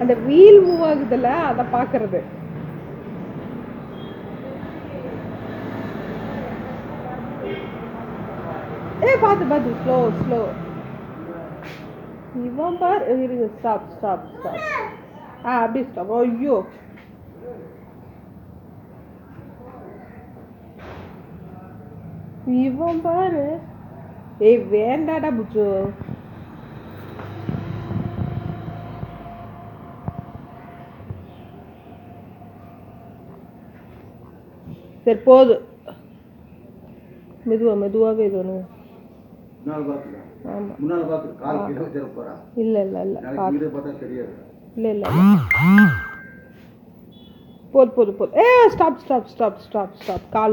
அந்த wheel move ஆகுதுல்ல அதை பார்க்கறது. பார்த்து பார்த்து ஸ்லோ ஸ்லோ. இவன் பார் இருக்கு. Stop stop stop. அப்படி ஸ்டாப். ஐயோ இவன் பாரு. வேண்டாடா புச்சு. சரி போது. மெதுவாகவே இது ஒன்று. ஆமாம் இல்லை இல்லை இல்லை இல்லை இல்லை போது போது போது. Stop stop stop stop stop. கால்